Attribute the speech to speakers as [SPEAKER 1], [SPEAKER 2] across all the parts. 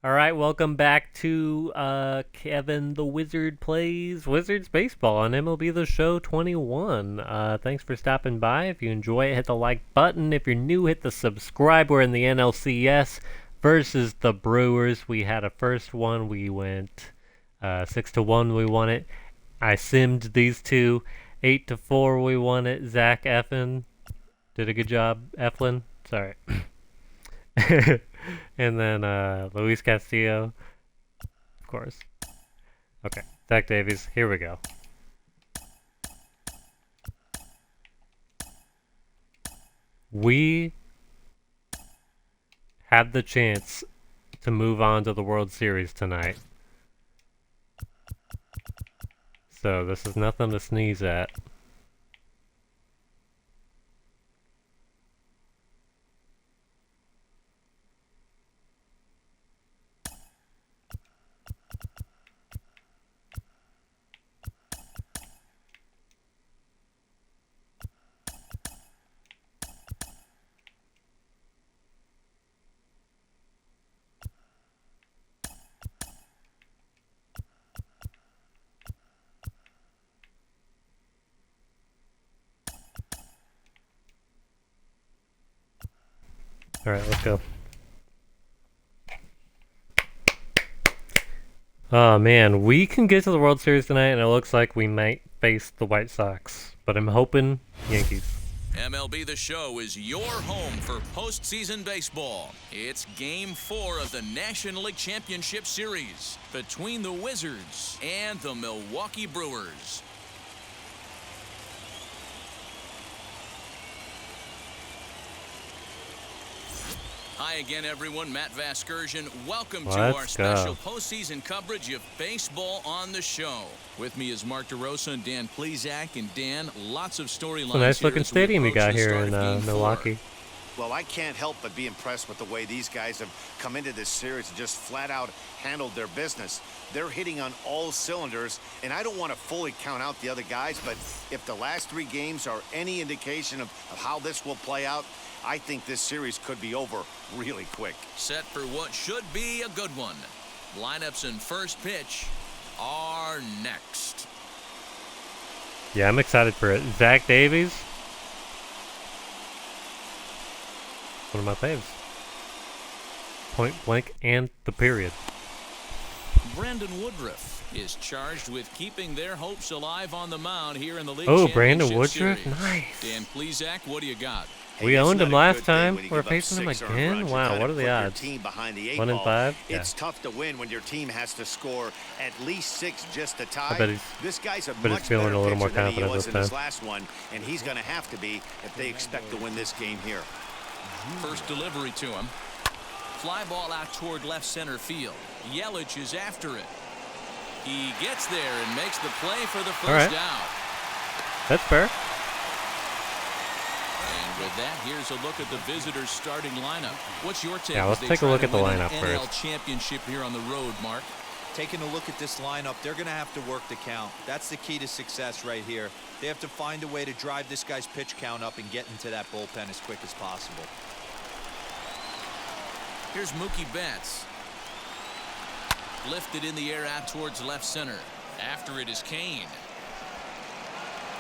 [SPEAKER 1] All right, welcome back to Kevin the Wizard Plays Wizards Baseball on MLB The Show 21. Thanks for stopping by. If you enjoy it, hit the like button. If you're new, hit the subscribe. We're in the NLCS versus the Brewers. We had a first one. We went 6-1. We won it. I simmed these two. 8-4. We won it. Zach Effin did a good job. Eflin. Sorry. And then Luis Castillo, of course. Okay, Zach Davies, here we go. We had the chance to move on to the World Series tonight. So this is nothing to sneeze at. Alright, let's go. Oh man, we can get to the World Series tonight, and it looks like we might face the White Sox. But I'm hoping Yankees.
[SPEAKER 2] MLB The Show is your home for postseason baseball. It's Game 4 of the National League Championship Series between the Wizards and the Milwaukee Brewers. Hi again, everyone. Matt Vasgersian. Welcome to our special postseason coverage of baseball on the show. With me is Mark DeRosa and Dan Plesac. And Dan, lots of storylines.
[SPEAKER 1] It's a nice looking stadium you got here in Milwaukee.
[SPEAKER 3] Well, I can't help but be impressed with the way these guys have come into this series and just flat out handled their business. They're hitting on all cylinders, and I don't want to fully count out the other guys, but if the last 3 games are any indication of how this will play out, I think this series could be over really quick.
[SPEAKER 2] Set for what should be a good one. Lineups and first pitch are next.
[SPEAKER 1] Yeah, I'm excited for it. Zach Davies. One of my faves. Point blank and the period.
[SPEAKER 2] Brandon Woodruff is charged with keeping their hopes alive on the mound here in the league.
[SPEAKER 1] Oh, Brandon Woodruff,
[SPEAKER 2] series.
[SPEAKER 1] nice.
[SPEAKER 2] Dan Plesac, what do you got?
[SPEAKER 1] We owned him last time. We're facing him again. Wow, what are the odds? 1 in 5. Yeah.
[SPEAKER 3] It's tough to win when your team has to score at least 6 just to tie.
[SPEAKER 1] I bet he's,
[SPEAKER 3] this guy's a
[SPEAKER 1] but
[SPEAKER 3] much
[SPEAKER 1] he's feeling
[SPEAKER 3] better
[SPEAKER 1] a little more
[SPEAKER 3] pitcher than he
[SPEAKER 1] confident
[SPEAKER 3] was
[SPEAKER 1] this
[SPEAKER 3] in his
[SPEAKER 1] time.
[SPEAKER 3] last one, and he's going to have to be if they expect to win this game here.
[SPEAKER 2] First delivery to him. Fly ball out toward left center field. Yelich is after it. He gets there and makes the play for the first out.
[SPEAKER 1] That's fair.
[SPEAKER 2] And with that, here's a look at the visitors' starting lineup. What's your take?
[SPEAKER 1] Yeah, let's take a look at the lineup
[SPEAKER 2] NL
[SPEAKER 1] first.
[SPEAKER 2] Championship here on the road, Mark.
[SPEAKER 4] Taking a look at this lineup, they're going to have to work the count. That's the key to success right here. They have to find a way to drive this guy's pitch count up and get into that bullpen as quick as possible.
[SPEAKER 2] Here's Mookie Betts. Lifted in the air out towards left center. After it is Kane.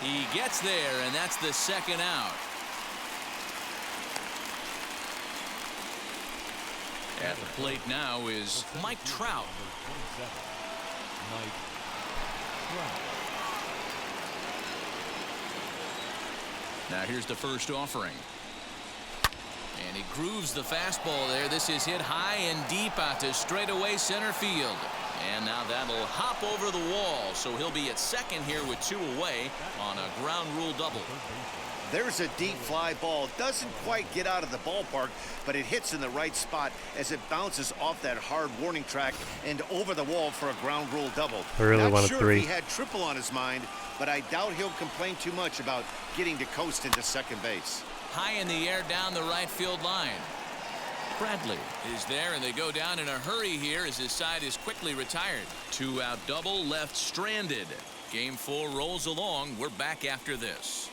[SPEAKER 2] He gets there, and that's the second out. At the plate now is Mike Trout. Now here's the first offering. And he grooves the fastball there. This is hit high and deep out to straightaway center field. And now that'll hop over the wall. So he'll be at second here with 2 away on a ground rule double.
[SPEAKER 3] There's a deep fly ball. Doesn't quite get out of the ballpark, but it hits in the right spot as it bounces off that hard warning track and over the wall for a ground rule double.
[SPEAKER 1] I really wanted
[SPEAKER 3] Not sure
[SPEAKER 1] 3.
[SPEAKER 3] if he had triple on his mind, but I doubt he'll complain too much about getting to coast into second base.
[SPEAKER 2] High in the air down the right field line. Bradley is there, and they go down in a hurry here as his side is quickly retired. 2-out double left stranded. Game 4 rolls along. We're back after this.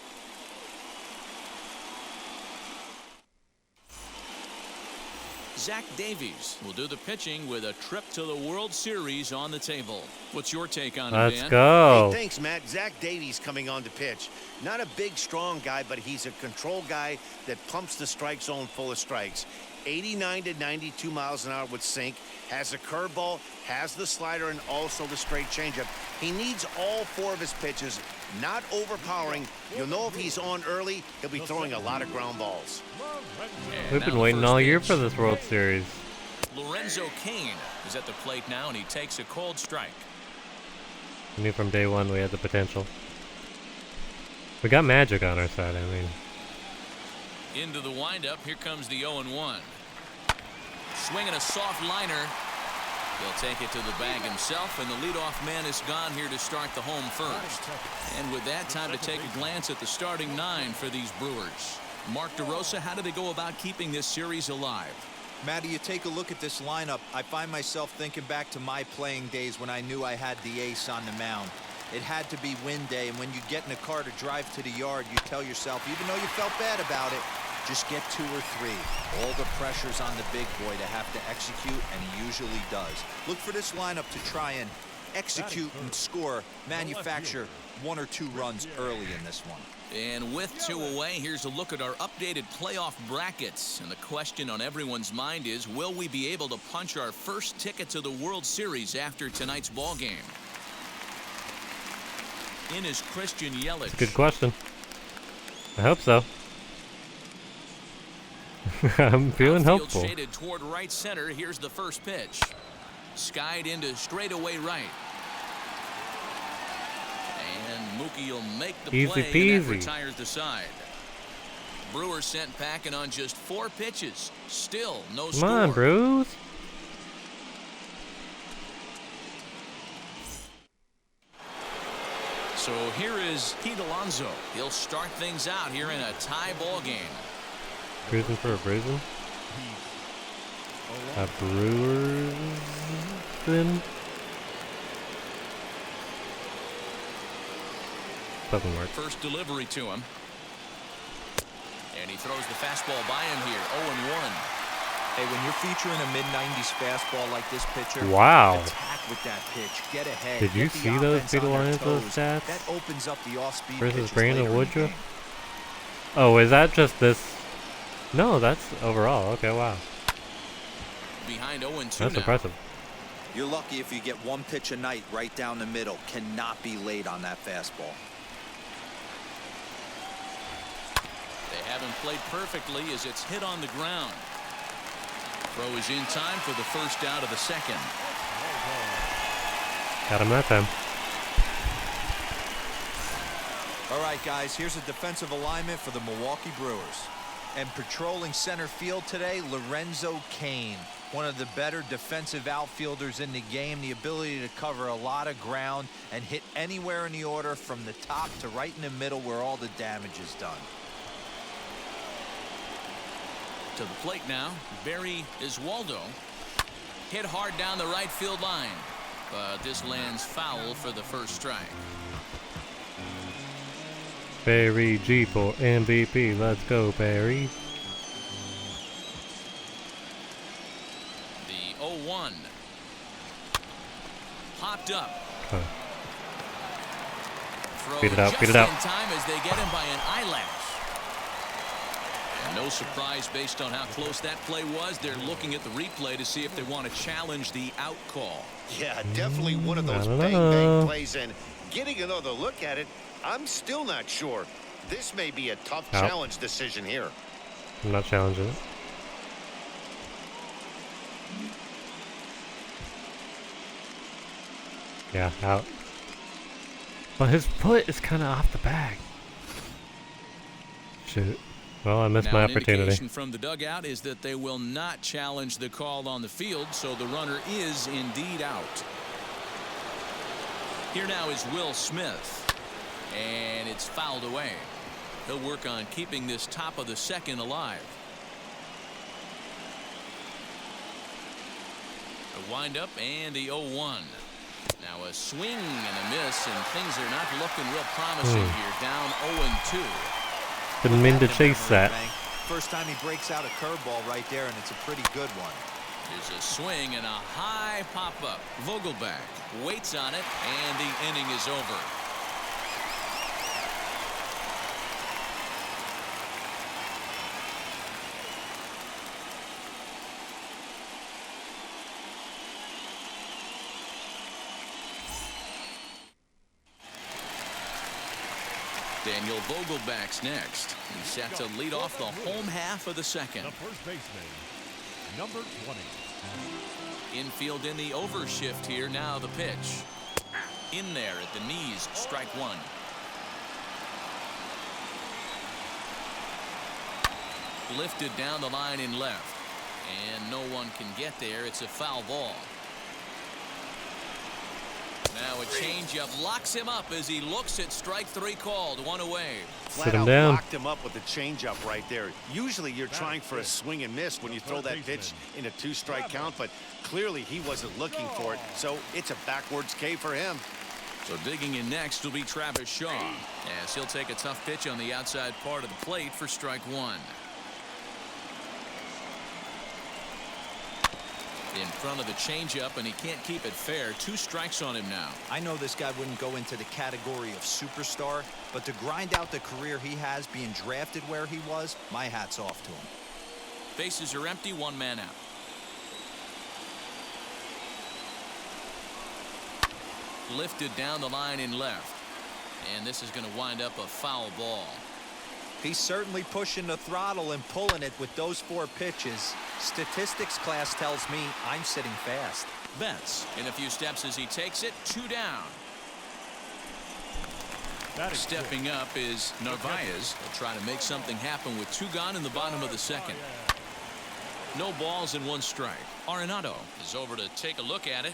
[SPEAKER 2] Zach Davies will do the pitching with a trip to the World Series on the table. What's your take on it,
[SPEAKER 1] Let's
[SPEAKER 2] Dan?
[SPEAKER 1] go.
[SPEAKER 3] Hey, thanks, Matt. Zach Davies coming on to pitch. Not a big, strong guy, but he's a control guy that pumps the strike zone full of strikes. 89 to 92 miles an hour with sink, has a curveball, has the slider, and also the straight changeup. He needs all four of his pitches, not overpowering. You'll know if he's on early, he'll be throwing a lot of ground balls.
[SPEAKER 2] And
[SPEAKER 1] We've
[SPEAKER 2] now
[SPEAKER 1] been
[SPEAKER 2] the
[SPEAKER 1] waiting
[SPEAKER 2] first
[SPEAKER 1] all year
[SPEAKER 2] pitch.
[SPEAKER 1] for this World Series.
[SPEAKER 2] Lorenzo Kane is at the plate now, and he takes a cold strike.
[SPEAKER 1] I knew from day one we had the potential. We got magic on our side, I mean.
[SPEAKER 2] Into the windup, here comes the 0-1. Swinging a soft liner. He'll take it to the bag himself, and the leadoff man is gone here to start the home first. And with that, time to take a glance at the starting nine for these Brewers. Mark DeRosa, how do they go about keeping this series alive?
[SPEAKER 4] Matty, you take a look at this lineup. I find myself thinking back to my playing days when I knew I had the ace on the mound. It had to be win day, and when you get in a car to drive to the yard, you tell yourself, even though you felt bad about it, just get 2 or 3. All the pressure's on the big boy to have to execute, and he usually does. Look for this lineup to try and execute and score, manufacture 1 or 2 runs early in this one.
[SPEAKER 2] And with 2 away, here's a look at our updated playoff brackets. And the question on everyone's mind is, will we be able to punch our first ticket to the World Series after tonight's ball game? In is Christian Yelich.
[SPEAKER 1] Good question. I hope so. I'm feeling
[SPEAKER 2] Outfield
[SPEAKER 1] hopeful.
[SPEAKER 2] shaded toward right center. Here's the first pitch. Skied into straightaway right. And Mookie will make the
[SPEAKER 1] Easy
[SPEAKER 2] play, and
[SPEAKER 1] peasy.
[SPEAKER 2] that retires the side. Brewers sent packing on just 4 pitches. Still no
[SPEAKER 1] Come
[SPEAKER 2] score.
[SPEAKER 1] on, Bruce.
[SPEAKER 2] So here is Pete Alonso. He'll start things out here in a tie ball game.
[SPEAKER 1] Cruising for a bruising. A Brewers in. Doesn't work.
[SPEAKER 2] First delivery to him. And he throws the fastball by him here. 0-1.
[SPEAKER 4] Hey, when you're featuring a mid-90s fastball like this pitcher,
[SPEAKER 1] Wow.
[SPEAKER 4] attack with that pitch. Get ahead.
[SPEAKER 1] Did you
[SPEAKER 4] Get the
[SPEAKER 1] see those
[SPEAKER 4] offense
[SPEAKER 1] Pete
[SPEAKER 4] on their
[SPEAKER 1] Alonso
[SPEAKER 4] toes.
[SPEAKER 1] stats?
[SPEAKER 4] That opens up the off-speed
[SPEAKER 1] Versus
[SPEAKER 4] pitches
[SPEAKER 1] Brandon
[SPEAKER 4] later in the
[SPEAKER 1] Woodruff?
[SPEAKER 4] game.
[SPEAKER 1] Oh, is that just this? No, that's overall. Okay, wow.
[SPEAKER 2] Behind 0-2
[SPEAKER 1] That's
[SPEAKER 2] now.
[SPEAKER 1] impressive.
[SPEAKER 4] You're lucky if you get 1 pitch a night right down the middle. Cannot be late on that fastball.
[SPEAKER 2] They haven't played perfectly as it's hit on the ground. Throw is in time for the first out of the second.
[SPEAKER 1] Got him that time.
[SPEAKER 4] All right, guys, here's a defensive alignment for the Milwaukee Brewers. And patrolling center field today, Lorenzo Kane, one of the better defensive outfielders in the game. The ability to cover a lot of ground and hit anywhere in the order from the top to right in the middle where all the damage is done.
[SPEAKER 2] To the plate now, Barry Iswaldo. Hit hard down the right field line. But this lands foul for the first strike.
[SPEAKER 1] Barry G for MVP. Let's go, Barry.
[SPEAKER 2] The 0-1. Popped up.
[SPEAKER 1] Huh.
[SPEAKER 2] Throw
[SPEAKER 1] Beat it out,
[SPEAKER 2] just
[SPEAKER 1] beat it out.
[SPEAKER 2] in time as they get him by an eyelash. And no surprise based on how close that play was. They're looking at the replay to see if they want to challenge the out call.
[SPEAKER 3] Yeah, definitely one of those
[SPEAKER 1] I don't
[SPEAKER 3] bang-bang
[SPEAKER 1] know.
[SPEAKER 3] plays, and getting another look at it, I'm still not sure. This may be a tough
[SPEAKER 1] Out.
[SPEAKER 3] challenge decision here.
[SPEAKER 1] I'm not challenging it. Yeah, out. But his foot is kind of off the bag. Shoot. Well, I missed
[SPEAKER 2] Now,
[SPEAKER 1] my
[SPEAKER 2] an
[SPEAKER 1] opportunity.
[SPEAKER 2] indication from the dugout is that they will not challenge the call on the field, so the runner is indeed out. Here now is Will Smith, and it's fouled away. He'll work on keeping this top of the second alive. The windup and the 0-1. Now a swing and a miss, and things are not looking real promising here. Down 0-2.
[SPEAKER 1] Didn't mean to chase that.
[SPEAKER 4] first time he breaks out a curveball right there, and it's a pretty good one.
[SPEAKER 2] There's a swing and a high pop-up. Vogelback waits on it, and the inning is over. Daniel Vogelback's next. He's set to lead off the home half of the second.
[SPEAKER 5] The first baseman, number 20.
[SPEAKER 2] Infield in the overshift here. Now the pitch. In there at the knees. Strike one. Lifted down the line in left. And no one can get there. It's a foul ball. Now a changeup locks him up as he looks at strike three called. One away.
[SPEAKER 3] Flat out locked him up with the changeup right there. Usually you're trying for a swing and miss when you throw that pitch in a two-strike count, but clearly he wasn't looking for it, so it's a backwards K for him.
[SPEAKER 2] So digging in next will be Travis Shaw, as he'll take a tough pitch on the outside part of the plate for strike one. In front of the changeup, and he can't keep it fair. 2 strikes on him now.
[SPEAKER 4] I know this guy wouldn't go into the category of superstar, but to grind out the career he has being drafted where he was, my hat's off to him.
[SPEAKER 2] Bases are empty, 1 man out. Lifted down the line in left. And this is going to wind up a foul ball.
[SPEAKER 4] He's certainly pushing the throttle and pulling it with those 4 pitches. Statistics class tells me I'm sitting fast.
[SPEAKER 2] Betts in a few steps as he takes it. 2 down. Stepping up is Narvaez. They'll try to make something happen with 2 gone in the bottom of the second. No balls and 1 strike. Arenado is over to take a look at it.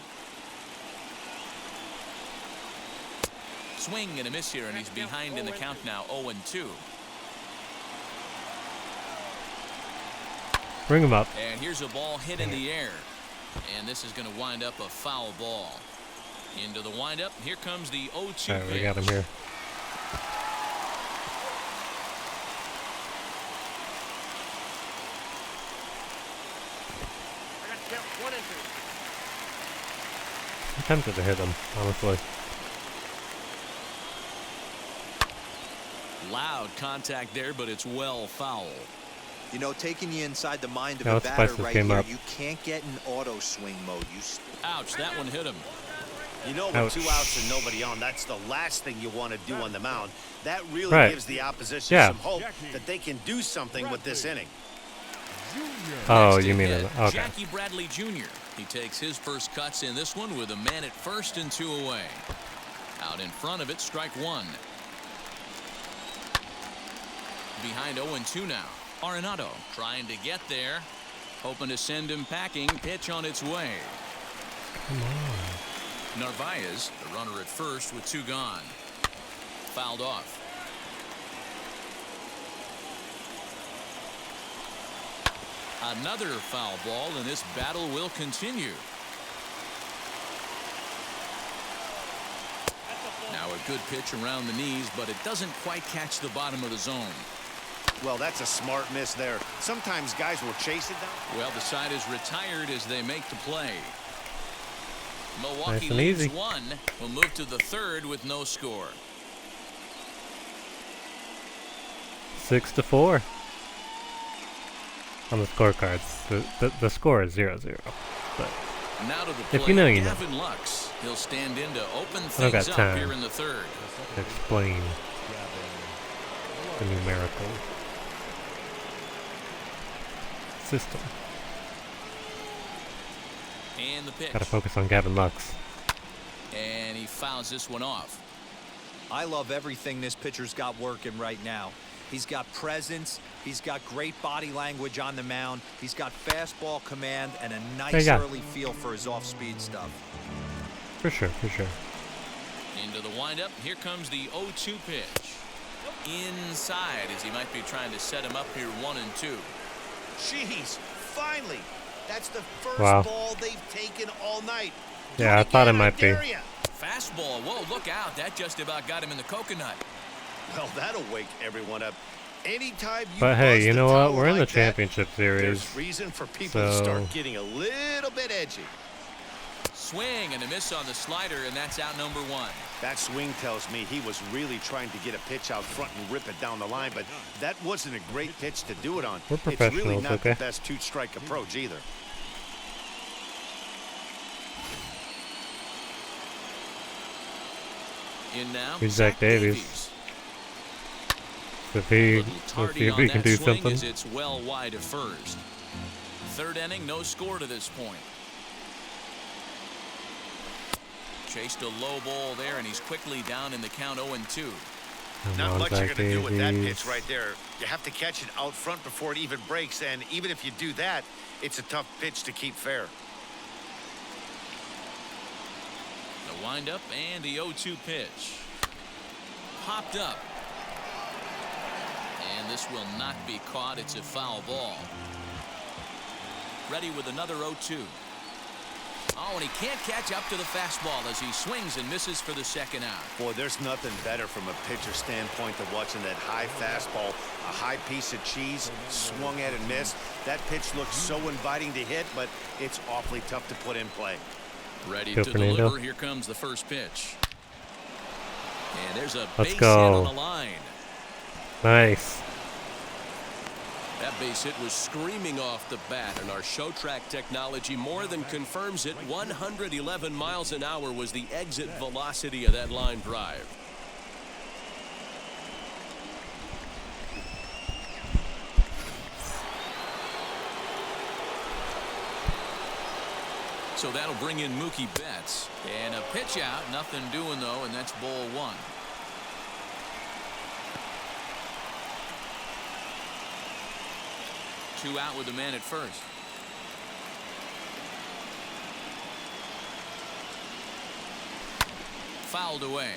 [SPEAKER 2] Swing and a miss here, and he's behind in the count now. 0-2.
[SPEAKER 1] Bring him up.
[SPEAKER 2] And here's a ball hit in the air. And this is going to wind up a foul ball. Into the windup. Here comes the 0-2
[SPEAKER 1] All right,
[SPEAKER 2] pitch.
[SPEAKER 1] we got him here. I'm tempted to hit him, honestly.
[SPEAKER 2] Loud contact there, but it's well foul.
[SPEAKER 4] You know, taking you inside the mind of
[SPEAKER 1] Now
[SPEAKER 4] a
[SPEAKER 1] let's
[SPEAKER 4] batter
[SPEAKER 1] spice this
[SPEAKER 4] right
[SPEAKER 1] game
[SPEAKER 4] here,
[SPEAKER 1] up.
[SPEAKER 4] you can't get in auto swing mode.
[SPEAKER 2] Ouch, that one hit him.
[SPEAKER 3] You know, with
[SPEAKER 1] Ouch.
[SPEAKER 3] 2 outs and nobody on, that's the last thing you want to do on the mound. That really gives the opposition some hope that they can do something with this inning.
[SPEAKER 1] Oh,
[SPEAKER 2] Next
[SPEAKER 1] you
[SPEAKER 2] to
[SPEAKER 1] mean
[SPEAKER 2] hit,
[SPEAKER 1] it? Okay.
[SPEAKER 2] Jackie Bradley Jr. He takes his first cuts in this one with a man at first and 2 away. Out in front of it, strike one. Behind 0-2 now. Arenado trying to get there. Hoping to send him packing. Pitch on its way.
[SPEAKER 1] Come on.
[SPEAKER 2] Narvaez, the runner at first with 2 gone. Fouled off. Another foul ball, and this battle will continue. Now a good pitch around the knees, but it doesn't quite catch the bottom of the zone.
[SPEAKER 3] Well, that's a smart miss there. Sometimes guys will chase it down.
[SPEAKER 2] Well, the side is retired as they make the play. Milwaukee
[SPEAKER 1] Nice and
[SPEAKER 2] leads
[SPEAKER 1] easy.
[SPEAKER 2] 1. Will move to the 3rd with no score.
[SPEAKER 1] 6-4 on the scorecards. The score is 0-0. But
[SPEAKER 2] Now to the plate,
[SPEAKER 1] if you know, you know.
[SPEAKER 2] Gavin Lux. He'll stand in to open
[SPEAKER 1] I don't got
[SPEAKER 2] things up
[SPEAKER 1] time
[SPEAKER 2] here in the 3rd.
[SPEAKER 1] to explain the numerical system.
[SPEAKER 2] And the pitch.
[SPEAKER 1] Gotta focus on Gavin Lux.
[SPEAKER 2] And he fouls this one off.
[SPEAKER 4] I love everything this pitcher's got working right now. He's got presence. He's got great body language on the mound. He's got fastball command and a nice early feel for his off-speed stuff.
[SPEAKER 1] For sure, for sure.
[SPEAKER 2] Into the windup. Here comes the 0-2 pitch. Inside as he might be trying to set him up here 1-2.
[SPEAKER 3] Jeez, finally. That's the first
[SPEAKER 1] Wow.
[SPEAKER 3] ball they've taken all night.
[SPEAKER 1] Yeah, I thought it might be.
[SPEAKER 2] Fastball. Whoa, look out. That just about got him in the coconut.
[SPEAKER 3] Well, that'll wake everyone up. Anytime you
[SPEAKER 1] But hey,
[SPEAKER 3] bust
[SPEAKER 1] you
[SPEAKER 3] a
[SPEAKER 1] know what?
[SPEAKER 3] towel
[SPEAKER 1] We're in the
[SPEAKER 3] like that,
[SPEAKER 1] championship series.
[SPEAKER 3] there's reason for people to
[SPEAKER 1] So
[SPEAKER 3] start getting a little bit edgy.
[SPEAKER 2] Swing and a miss on the slider, and that's out number one.
[SPEAKER 3] That swing tells me he was really trying to get a pitch out front and rip it down the line, but that wasn't a great pitch to do it on.
[SPEAKER 1] We're
[SPEAKER 3] It's really
[SPEAKER 1] professionals,
[SPEAKER 3] not
[SPEAKER 1] okay?
[SPEAKER 3] the best two-strike approach either.
[SPEAKER 2] In now,
[SPEAKER 1] Here's Zach Davies. If he,
[SPEAKER 2] Little
[SPEAKER 1] let's
[SPEAKER 2] tardy
[SPEAKER 1] see if
[SPEAKER 2] on
[SPEAKER 1] he
[SPEAKER 2] that
[SPEAKER 1] can do
[SPEAKER 2] swing
[SPEAKER 1] something.
[SPEAKER 2] as it's well wide of first. Third inning, no score to this point. Chased a low ball there, and he's quickly down in the count 0-2.
[SPEAKER 1] Come
[SPEAKER 3] Not
[SPEAKER 1] on,
[SPEAKER 3] much you're
[SPEAKER 1] Zach
[SPEAKER 3] going to do with that
[SPEAKER 1] Davies.
[SPEAKER 3] pitch right there. You have to catch it out front before it even breaks, and even if you do that, it's a tough pitch to keep fair.
[SPEAKER 2] The windup and the 0-2 pitch. Popped up. And this will not be caught. It's a foul ball. Ready with another 0-2. Oh, and he can't catch up to the fastball as he swings and misses for the second out.
[SPEAKER 3] Boy, there's nothing better from a pitcher standpoint than watching that high fastball, a high piece of cheese, swung at and missed. That pitch looks so inviting to hit, but it's awfully tough to put in play.
[SPEAKER 2] Ready
[SPEAKER 1] Go,
[SPEAKER 2] to
[SPEAKER 1] Fernando.
[SPEAKER 2] deliver. Here comes the first pitch. And there's a
[SPEAKER 1] Let's
[SPEAKER 2] base hit
[SPEAKER 1] go.
[SPEAKER 2] on the line.
[SPEAKER 1] Nice.
[SPEAKER 6] That base hit was screaming off the bat, and our show track technology more than confirms it. 111 miles an hour was the exit velocity of that line drive.
[SPEAKER 2] So that'll bring in Mookie Betts. And a pitch out, nothing doing though, and that's ball one. Two out with the man at first. Fouled away.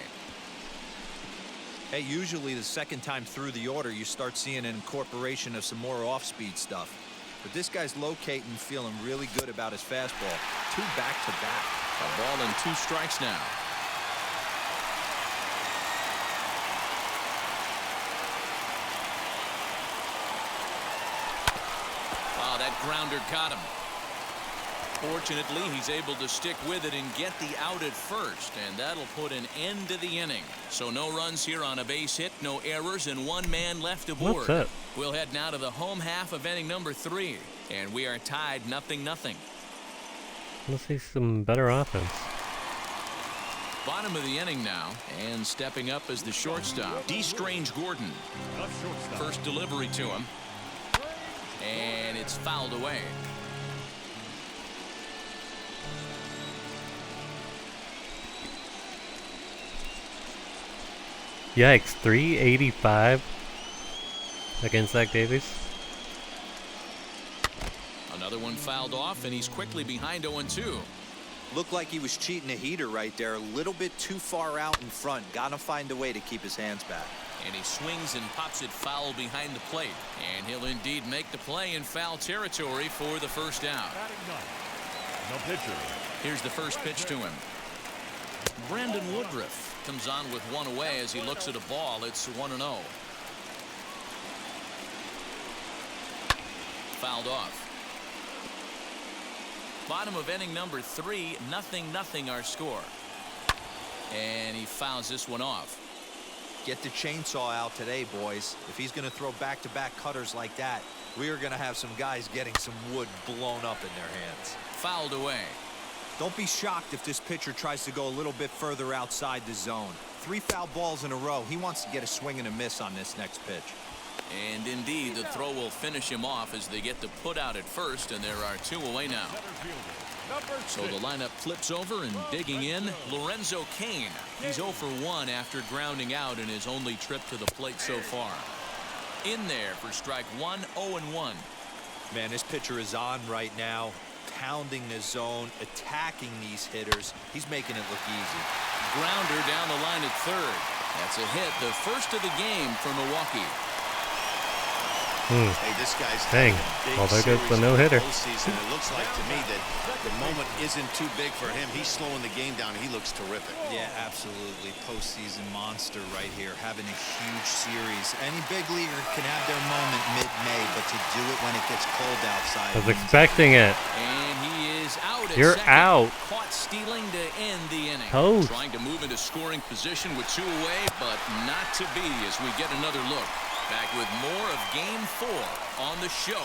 [SPEAKER 4] Hey, usually the second time through the order, you start seeing an incorporation of some more off-speed stuff. But this guy's locating, feeling really good about his fastball. Two back-to-back.
[SPEAKER 2] A ball and 2 strikes now. Wow, that grounder caught him. Fortunately, he's able to stick with it and get the out at first, and that'll put an end to the inning. So no runs here on a base hit, no errors, and 1 man left aboard.
[SPEAKER 1] What's up?
[SPEAKER 2] We'll head now to the home half of inning number 3, and we are tied 0-0.
[SPEAKER 1] Let's see some better offense.
[SPEAKER 2] Bottom of the inning now, and stepping up as the shortstop, D. Strange Gordon. First delivery to him, and it's fouled away.
[SPEAKER 1] Yikes, 385 against Zach Davies.
[SPEAKER 2] Another one fouled off, and he's quickly behind 0-2.
[SPEAKER 4] Looked like he was cheating a heater right there. A little bit too far out in front. Gotta find a way to keep his hands back.
[SPEAKER 2] And he swings and pops it foul behind the plate. And he'll indeed make the play in foul territory for the first out.
[SPEAKER 5] Batting ninth, the pitcher.
[SPEAKER 2] Here's the first pitch to him. Brandon Woodruff comes on with 1 away as he looks at a ball. It's 1-0. Fouled off. Bottom of inning number 3, 0-0 our score. And he fouls this one off.
[SPEAKER 4] Get the chainsaw out today, boys. If he's going to throw back-to-back cutters like that, we are going to have some guys getting some wood blown up in their hands.
[SPEAKER 2] Fouled away.
[SPEAKER 4] Don't be shocked if this pitcher tries to go a little bit further outside the zone. 3 foul balls in a row. He wants to get a swing and a miss on this next pitch.
[SPEAKER 2] And indeed, the throw will finish him off as they get the put out at first, and there are 2 away now. So the lineup flips over, and digging in, Lorenzo Kane. He's 0 for 1 after grounding out in his only trip to the plate so far. In there for strike 1, 0-1.
[SPEAKER 4] Man, this pitcher is on right now, pounding the zone, attacking these hitters. He's making it look easy.
[SPEAKER 2] Grounder down the line at third. That's a hit, the first of the game for Milwaukee.
[SPEAKER 3] Hey, this guy's
[SPEAKER 1] Dang.
[SPEAKER 3] having a big
[SPEAKER 1] Well, there goes the
[SPEAKER 3] series
[SPEAKER 1] no-hitter.
[SPEAKER 3] in the postseason. It looks like to me that the moment isn't too big for him. He's slowing the game down. He looks terrific.
[SPEAKER 4] Yeah, absolutely. Postseason monster right here, having a huge series. Any big leaguer can have their moment mid-May, but to do it when it gets cold outside.
[SPEAKER 1] I was expecting it.
[SPEAKER 2] And he is out at
[SPEAKER 1] You're
[SPEAKER 2] second.
[SPEAKER 1] out.
[SPEAKER 2] Caught stealing to end the inning.
[SPEAKER 1] Toast.
[SPEAKER 2] Trying to move into scoring position with 2 away, but not to be as we get another look. Back with more of Game 4 on the show.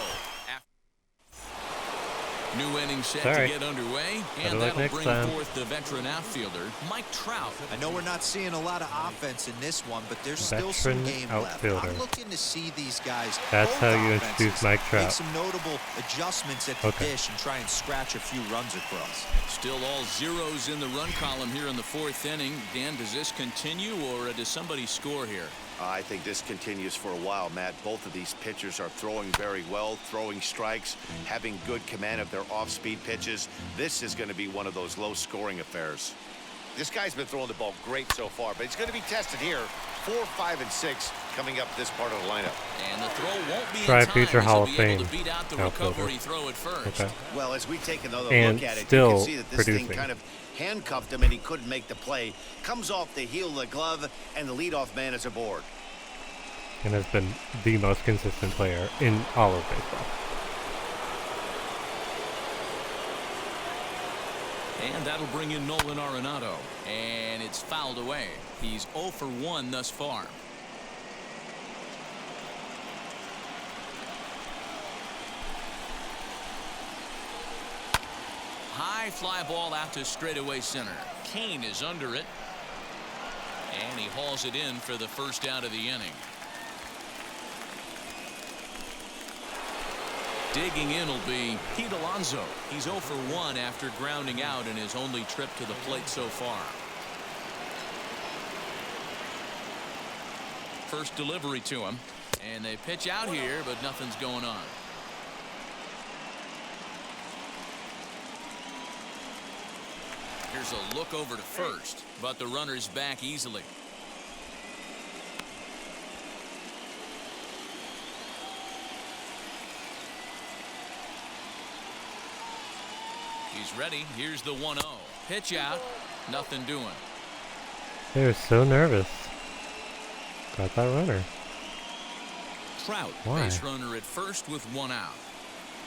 [SPEAKER 2] New inning set to get underway, and that'll bring forth the veteran outfielder, Mike Trout.
[SPEAKER 4] I know we're not seeing a lot of offense in this one, but there's still some game left. I'm looking to see these guys.
[SPEAKER 1] That's how you introduce Mike Trout.
[SPEAKER 4] Make some notable adjustments at the dish and try and scratch a few runs across.
[SPEAKER 2] Still all zeros in the run column here in the 4th inning. Dan, does this continue, or does somebody score here?
[SPEAKER 3] I think this continues for a while, Matt. Both of these pitchers are throwing very well, throwing strikes, having good command of their off-speed pitches. This is going to be one of those low-scoring affairs. This guy's been throwing the ball great so far, but he's going to be tested here. 4, 5, and 6 coming up this part of the lineup.
[SPEAKER 2] And the throw won't be
[SPEAKER 1] Try
[SPEAKER 2] in time,
[SPEAKER 1] future Hall of
[SPEAKER 2] as he'll be able
[SPEAKER 1] Fame
[SPEAKER 2] to beat out the
[SPEAKER 1] outfielder.
[SPEAKER 2] recovery throw at first.
[SPEAKER 1] Okay.
[SPEAKER 3] Well, as we take another
[SPEAKER 1] And
[SPEAKER 3] look at it, you
[SPEAKER 1] still
[SPEAKER 3] can see that this
[SPEAKER 1] producing.
[SPEAKER 3] thing kind of handcuffed him and he couldn't make the play. Comes off the heel of the glove, and the leadoff man is aboard.
[SPEAKER 1] And has been the most consistent player in all of baseball.
[SPEAKER 2] And that'll bring in Nolan Arenado. And it's fouled away. He's 0 for 1 thus far. High fly ball out to straightaway center. Kane is under it. And he hauls it in for the first out of the inning. Digging in will be Pete Alonso. He's 0 for 1 after grounding out in his only trip to the plate so far. First delivery to him. And they pitch out here, but nothing's going on. Here's a look over to first, but the runner's back easily. He's ready. Here's the 1-0. Pitch out. Nothing doing.
[SPEAKER 1] They were so nervous. Got that runner.
[SPEAKER 2] Trout,
[SPEAKER 1] Why?
[SPEAKER 2] base runner at first with 1 out.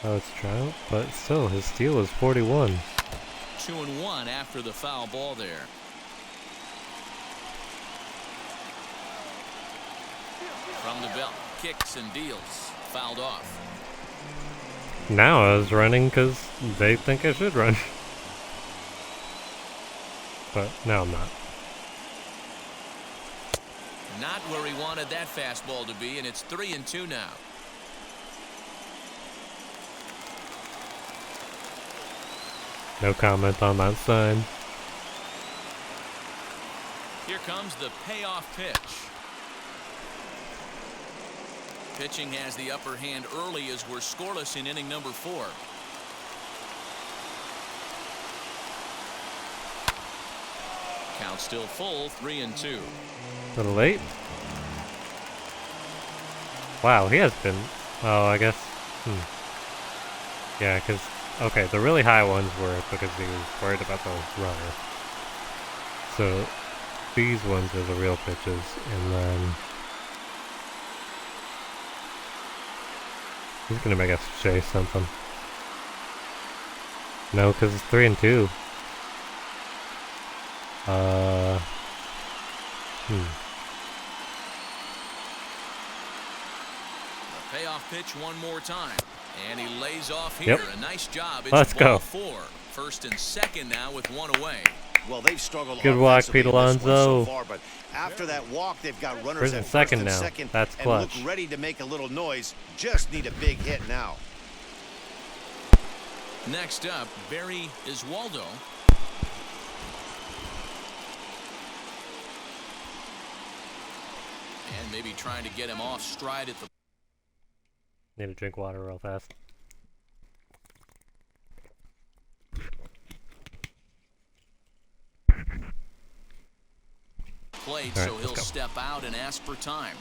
[SPEAKER 1] Oh, it's Trout, but still, his steal is 41.
[SPEAKER 2] 2-1 after the foul ball there. From the belt, kicks and deals. Fouled off.
[SPEAKER 1] Now I was running because they think I should run. But now I'm not.
[SPEAKER 2] Not where he wanted that fastball to be, and it's 3-2 now.
[SPEAKER 1] No comment on that sign.
[SPEAKER 2] Here comes the payoff pitch. Pitching has the upper hand early as we're scoreless in inning number 4. Count still full, 3-2.
[SPEAKER 1] A little late. Wow, he has been. Oh, I guess. Yeah, because. Okay, the really high ones were because he was worried about the runner. So, these ones are the real pitches, and then. He's gonna make us chase something. No, because it's 3-2.
[SPEAKER 2] The payoff pitch one more time. And he lays off here.
[SPEAKER 1] Yep.
[SPEAKER 2] A nice job. It's
[SPEAKER 1] Let's
[SPEAKER 2] ball
[SPEAKER 1] go.
[SPEAKER 2] 4. First and second now with 1 away.
[SPEAKER 3] Well, they've struggled.
[SPEAKER 1] Good walk,
[SPEAKER 3] offensively
[SPEAKER 1] Pete
[SPEAKER 3] in this one
[SPEAKER 1] Alonso.
[SPEAKER 3] so far, but after that walk, they've got runners
[SPEAKER 1] First
[SPEAKER 3] at
[SPEAKER 1] and
[SPEAKER 3] first
[SPEAKER 1] second
[SPEAKER 3] and
[SPEAKER 1] now.
[SPEAKER 3] second,
[SPEAKER 1] That's
[SPEAKER 3] and
[SPEAKER 1] clutch.
[SPEAKER 3] look ready to make a little noise. Just need a big hit now.
[SPEAKER 2] Next up, Barry Iswaldo. And maybe trying to get him off stride at the.
[SPEAKER 1] Need to drink water real fast.
[SPEAKER 2] Plate,
[SPEAKER 1] All right,
[SPEAKER 2] so he'll
[SPEAKER 1] let's go.
[SPEAKER 2] step out and ask for time.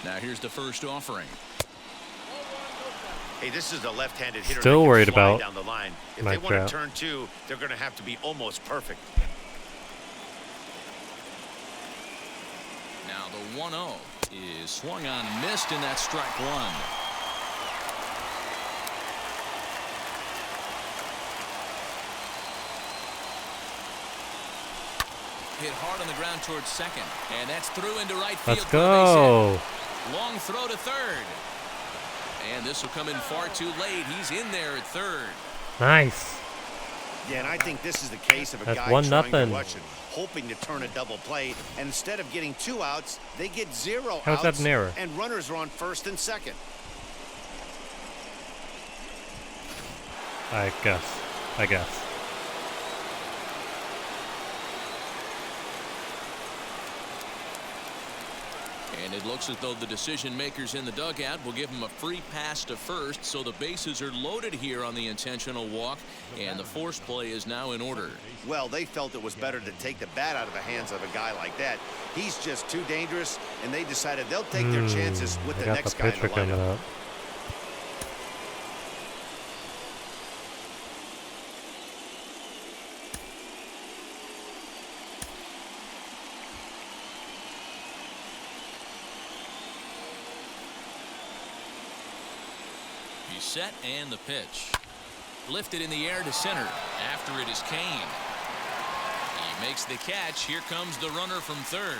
[SPEAKER 2] Now here's the first offering.
[SPEAKER 3] Hey, this is a left-handed hitter.
[SPEAKER 1] Still
[SPEAKER 3] that can
[SPEAKER 1] worried
[SPEAKER 3] fly
[SPEAKER 1] about
[SPEAKER 3] down the line. If
[SPEAKER 1] Mike
[SPEAKER 3] they
[SPEAKER 1] Trout.
[SPEAKER 3] want to turn two, they're going to have to be almost perfect.
[SPEAKER 2] Now the 1-0 is swung on and missed, and that's strike one. Hit hard on the ground towards second, and that's through into right field.
[SPEAKER 1] Let's go.
[SPEAKER 2] Long throw to third, and this will come in far too late. He's in there at third.
[SPEAKER 1] Nice.
[SPEAKER 3] Yeah, and I think this is the case of a
[SPEAKER 1] That's
[SPEAKER 3] guy
[SPEAKER 1] 1-0.
[SPEAKER 3] trying to rush it, hoping to turn a double play, and instead of getting 2 outs, they get 0
[SPEAKER 1] How's
[SPEAKER 3] outs,
[SPEAKER 1] that an error?
[SPEAKER 3] and runners are on first and second.
[SPEAKER 1] I guess.
[SPEAKER 2] And it looks as though the decision makers in the dugout will give him a free pass to first, so the bases are loaded here on the intentional walk, and the force play is now in order.
[SPEAKER 3] Well, they felt it was better to take the bat out of the hands of a guy like that. He's just too dangerous, and they decided they'll take their chances with the next guy in the
[SPEAKER 1] coming
[SPEAKER 3] lineup.
[SPEAKER 1] up.
[SPEAKER 2] He's set, and the pitch. Lifted in the air to center. After it is Kane. He makes the catch. Here comes the runner from third.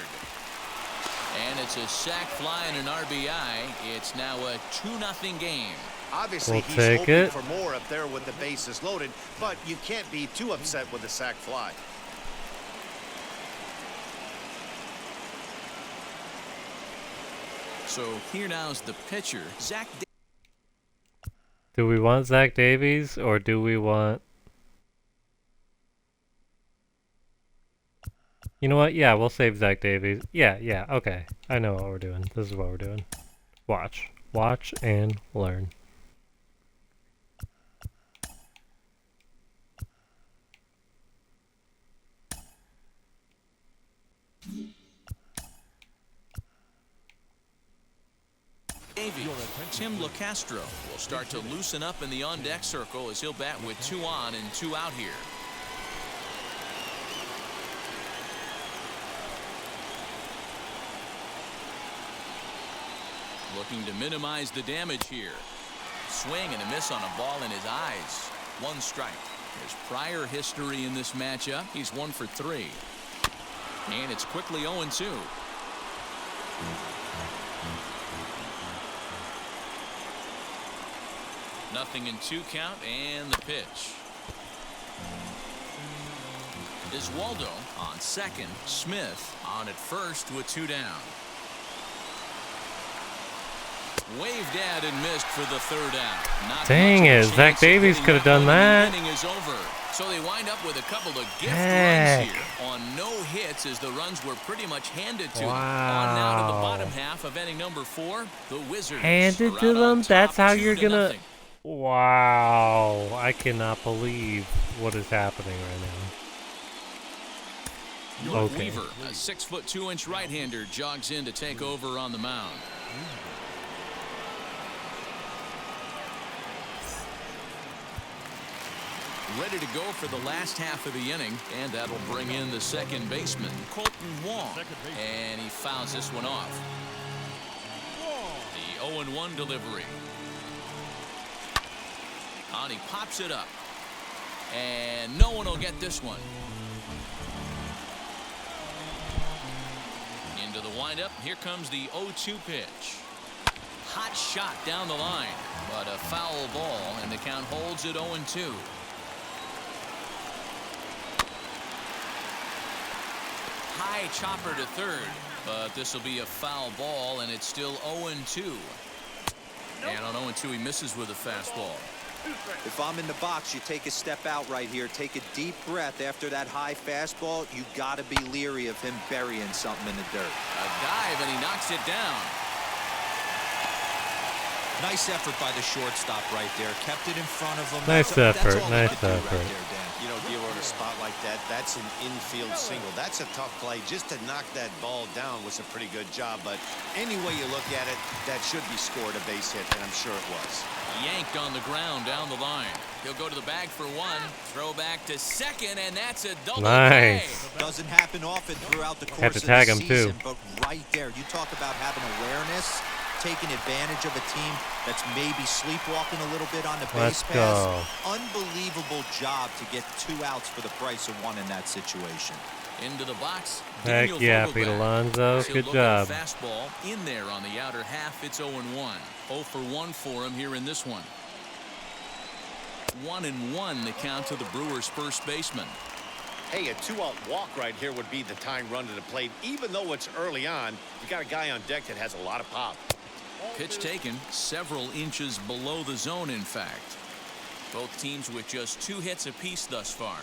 [SPEAKER 2] And it's a sac fly and an RBI. It's now a 2-0 game.
[SPEAKER 3] Obviously,
[SPEAKER 1] We'll
[SPEAKER 3] he's
[SPEAKER 1] take
[SPEAKER 3] hoping
[SPEAKER 1] it.
[SPEAKER 3] for more up there with the bases loaded, but you can't be too upset with a sac fly.
[SPEAKER 2] So here now is the pitcher, Zach.
[SPEAKER 1] Do we want Zach Davies or do we want... You know what? Yeah, we'll save Zach Davies. Yeah, okay. I know what we're doing. This is what we're doing. Watch. Watch and learn.
[SPEAKER 2] Tim LaCastro will start to loosen up in the on-deck circle as he'll bat with 2 on and 2 out here. Looking to minimize the damage here. Swing and a miss on a ball in his eyes. 1 strike. There's prior history in this matchup. He's 1 for 3. And it's quickly 0-2. Nothing in 2 count, and the pitch. Is Waldo on second. Smith on at first with 2 down. Waved at and missed for the 3rd out. Not
[SPEAKER 1] Dang it, Zach Davies could have done that.
[SPEAKER 2] The inning is over. So they wind up with a couple of gift
[SPEAKER 1] Heck.
[SPEAKER 2] runs here on no hits as the runs were pretty much handed to them.
[SPEAKER 1] Wow.
[SPEAKER 2] On now to the bottom half of inning number 4. The Wizards
[SPEAKER 1] Handed
[SPEAKER 2] are
[SPEAKER 1] to
[SPEAKER 2] out on
[SPEAKER 1] them?
[SPEAKER 2] top,
[SPEAKER 1] That's how
[SPEAKER 2] 2
[SPEAKER 1] you're
[SPEAKER 2] to
[SPEAKER 1] gonna...
[SPEAKER 2] nothing.
[SPEAKER 1] Wow. I cannot believe what is happening right now.
[SPEAKER 2] York
[SPEAKER 1] Okay.
[SPEAKER 2] Weaver, a 6'2" right-hander, jogs in to take over on the mound. Ready to go for the last half of the inning, and that'll bring in the second baseman, Colton Wong, and he fouls this one off. The 0-1 delivery. And he pops it up, and no one will get this one. Into the windup. Here comes the 0-2 pitch. Hot shot down the line, but a foul ball, and the count holds at 0-2. High chopper to third, but this will be a foul ball, and it's still 0-2. And on 0-2, he misses with a fastball.
[SPEAKER 4] If I'm in the box, you take a step out right here, take a deep breath after that high fastball. You got to be leery of him burying something in the dirt.
[SPEAKER 2] A dive, and he knocks it down.
[SPEAKER 4] Nice effort by the shortstop right there. Kept it in front of him.
[SPEAKER 1] Nice
[SPEAKER 4] That's
[SPEAKER 1] effort,
[SPEAKER 4] all he
[SPEAKER 1] nice
[SPEAKER 4] could do right
[SPEAKER 1] effort.
[SPEAKER 4] there, Dan. You know, Gil, on a spot like that, that's an infield single. That's a tough play. Just to knock that ball down was a pretty good job. But any way you look at it, that should be scored a base hit, and I'm sure it was.
[SPEAKER 2] Yanked on the ground down the line. He'll go to the bag for one. Throw back to second, and that's a double play.
[SPEAKER 4] Doesn't happen often throughout the course
[SPEAKER 1] Had to
[SPEAKER 4] of
[SPEAKER 1] tag
[SPEAKER 4] the
[SPEAKER 1] him
[SPEAKER 4] season,
[SPEAKER 1] too.
[SPEAKER 4] but right there, you talk about having awareness, taking advantage of a team that's maybe sleepwalking a little bit on the base pass. Unbelievable job to get 2 outs for the price of 1 in that situation.
[SPEAKER 2] Into the box.
[SPEAKER 1] Heck yeah, Pete Alonso. Good job.
[SPEAKER 2] Fastball in there on the outer half. It's 0-1. 0 for 1 for him here in this one. 1-1 the count to the Brewers' first baseman.
[SPEAKER 3] Hey, a 2-out walk right here would be the tying run to the plate. Even though it's early on, you got a guy on deck that has a lot of pop.
[SPEAKER 2] Pitch taken several inches below the zone, in fact. Both teams with just 2 hits apiece thus far.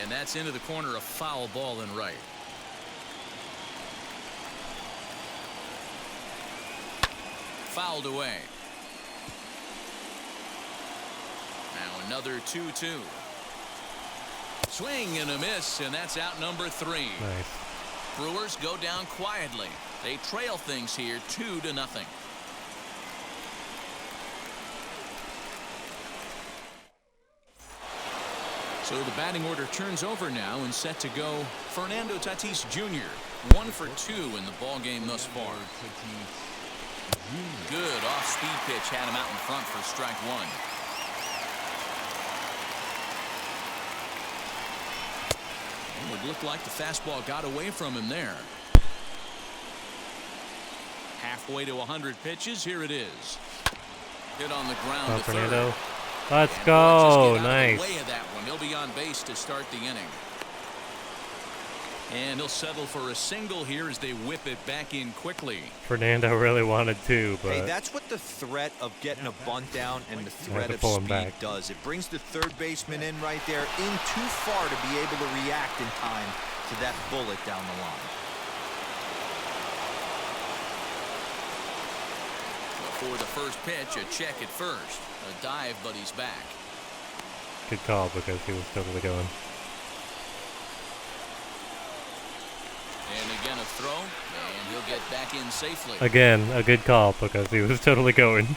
[SPEAKER 2] And that's into the corner, a foul ball in right. Fouled away. Now another 2-2. Swing and a miss, and that's out number 3.
[SPEAKER 1] Nice.
[SPEAKER 2] Brewers go down quietly. They trail things here 2-0. So the batting order turns over now and set to go Fernando Tatis Jr. 1 for 2 in the ball game thus far. Good off-speed pitch had him out in front for strike 1. It would look like the fastball got away from him there. Halfway to 100 pitches. Here it is. Hit on the ground to
[SPEAKER 1] Fernando.
[SPEAKER 2] third.
[SPEAKER 1] Let's go.
[SPEAKER 2] Nice.
[SPEAKER 1] Nice.
[SPEAKER 2] Way of that one. He'll be on base to start the inning. And he'll settle for a single here as they whip it back in quickly.
[SPEAKER 1] Fernando really wanted to, but
[SPEAKER 4] hey, that's what the threat of getting a bunt down and the threat of speed does. It brings the third baseman in right there, in too far to be able to react in time to that bullet down the line.
[SPEAKER 2] For the first pitch, a check at first. A dive, but he's back.
[SPEAKER 1] Good call because he was totally going.
[SPEAKER 2] And again a throw, and he'll get back in safely.
[SPEAKER 1] Again, a good call because he was totally going.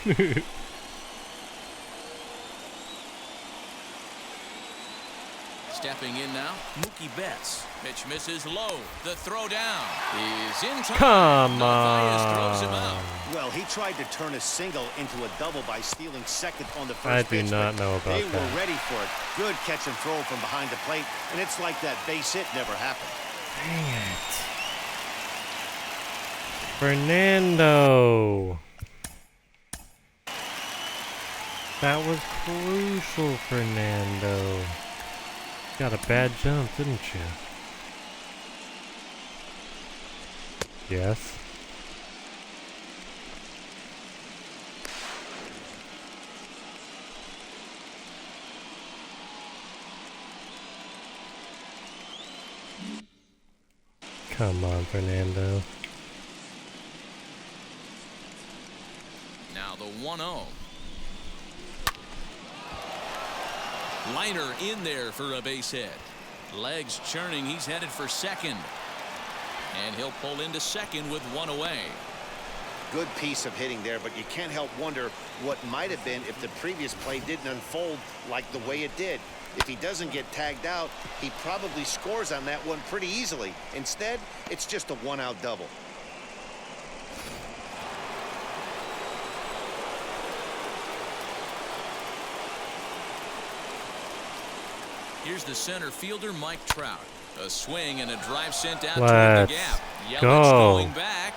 [SPEAKER 2] Stepping in now, Mookie Betts. Pitch misses low. The throw down is in time.
[SPEAKER 1] Come
[SPEAKER 2] Narvaez throws him out.
[SPEAKER 3] Well, he tried to turn a single into a double by stealing second on the first
[SPEAKER 1] I
[SPEAKER 3] pitch.
[SPEAKER 1] do not know about
[SPEAKER 3] They
[SPEAKER 1] that.
[SPEAKER 3] were ready for it. Good catch and throw from behind the plate, and it's like that base hit never happened.
[SPEAKER 1] Dang it. Fernando. That was crucial, Fernando. Got a bad jump, didn't you? Yes. Come on, Fernando.
[SPEAKER 2] Now the 1-0. Liner in there for a base hit. Legs churning. He's headed for second. And he'll pull into second with 1 away.
[SPEAKER 3] Good piece of hitting there, but you can't help wonder what might have been if the previous play didn't unfold like the way it did. If he doesn't get tagged out, he probably scores on that one pretty easily. Instead, it's just a 1-out double.
[SPEAKER 2] Here's the center fielder, Mike Trout. A swing and a drive sent out
[SPEAKER 1] Let's
[SPEAKER 2] toward the gap. Yelich
[SPEAKER 1] go.
[SPEAKER 2] going back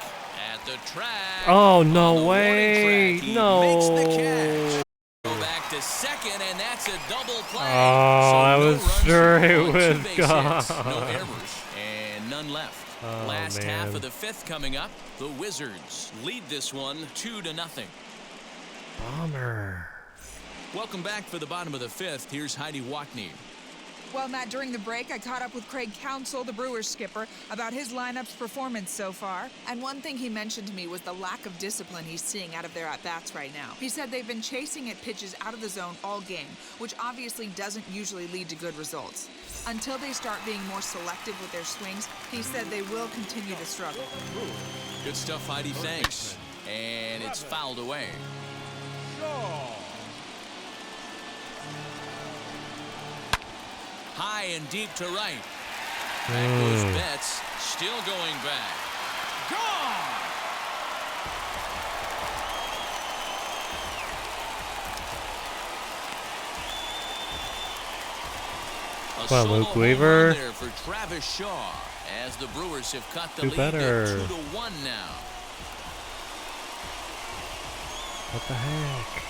[SPEAKER 2] at the track.
[SPEAKER 1] Oh, no
[SPEAKER 2] On the
[SPEAKER 1] way.
[SPEAKER 2] warning track, he
[SPEAKER 1] No.
[SPEAKER 2] makes the catch. Go back to second, and that's a double play.
[SPEAKER 1] Oh,
[SPEAKER 2] So
[SPEAKER 1] I
[SPEAKER 2] no
[SPEAKER 1] was
[SPEAKER 2] runs
[SPEAKER 1] sure
[SPEAKER 2] scored
[SPEAKER 1] it
[SPEAKER 2] on 2
[SPEAKER 1] was
[SPEAKER 2] base
[SPEAKER 1] gone.
[SPEAKER 2] hits, no errors, and none left.
[SPEAKER 1] Oh,
[SPEAKER 2] Last half
[SPEAKER 1] man.
[SPEAKER 2] of the 5th coming up. The Wizards lead this one 2-0.
[SPEAKER 1] Bummer.
[SPEAKER 2] Welcome back for the bottom of the 5th. Here's Heidi Watney.
[SPEAKER 7] Well, Matt, during the break, I caught up with Craig Counsell, the Brewers skipper, about his lineup's performance so far. And one thing he mentioned to me was the lack of discipline he's seeing out of their at-bats right now. He said they've been chasing at pitches out of the zone all game, which obviously doesn't usually lead to good results. Until they start being more selective with their swings, he said they will continue to struggle.
[SPEAKER 2] Good stuff, Heidi. Thanks. And it's fouled away. High and deep to right. Back goes Betts. Still going back. Gone!
[SPEAKER 1] Come on, Luke Weaver.
[SPEAKER 2] There for Travis Shaw as the Brewers have cut the
[SPEAKER 1] Do
[SPEAKER 2] lead
[SPEAKER 1] better.
[SPEAKER 2] to 2-1 now.
[SPEAKER 1] What the heck?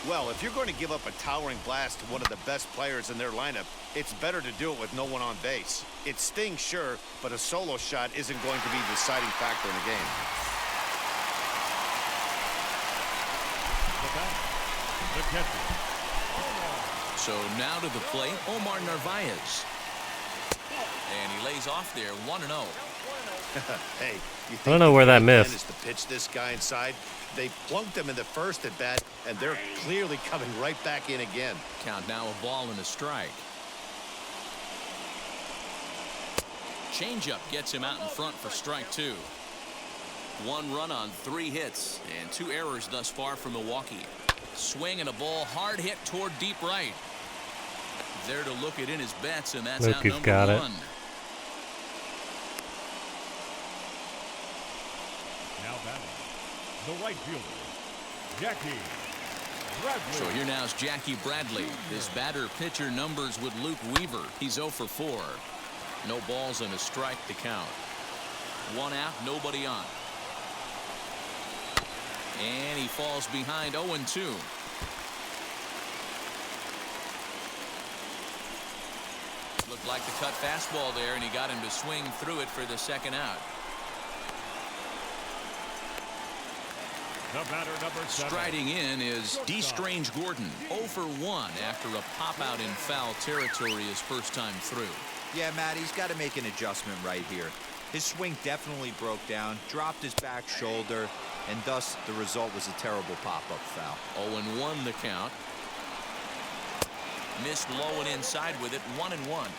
[SPEAKER 3] Well, if you're going to give up a towering blast to one of the best players in their lineup, it's better to do it with no one on base. It stings, sure, but a solo shot isn't going to be the deciding factor in the game.
[SPEAKER 5] The catcher.
[SPEAKER 2] So now to the plate, Omar Narvaez. And he lays off there, 1-0.
[SPEAKER 3] Hey, you think
[SPEAKER 1] I don't know where that missed.
[SPEAKER 3] is to pitch this guy inside? They plunked him in the first at bat, and they're clearly coming right back in again.
[SPEAKER 2] Count now, a ball and a strike. Changeup gets him out in front for strike 2. 1 run on 3 hits and 2 errors thus far from Milwaukee. Swing and a ball hard hit toward deep right. There to look it in his Betts, and that's out
[SPEAKER 1] Lookie's
[SPEAKER 2] number
[SPEAKER 1] got it.
[SPEAKER 2] 1.
[SPEAKER 5] Now batting. The right fielder, Jackie Bradley.
[SPEAKER 2] So here now is Jackie Bradley. This batter-pitcher numbers with Luke Weaver. He's 0 for 4. No balls and a strike to count. 1 out, nobody on. And he falls behind 0-2. Looked like the cut fastball there, and he got him to swing through it for the second out.
[SPEAKER 5] The batter, number 7.
[SPEAKER 2] Striding in is D. Strange Gordon, 0 for 1 after a pop-out in foul territory his first time through.
[SPEAKER 4] Yeah, Matt, he's got to make an adjustment right here. His swing definitely broke down, dropped his back shoulder, and thus the result was a terrible pop-up foul.
[SPEAKER 2] 0-1 the count. Missed low and inside with it, 1-1.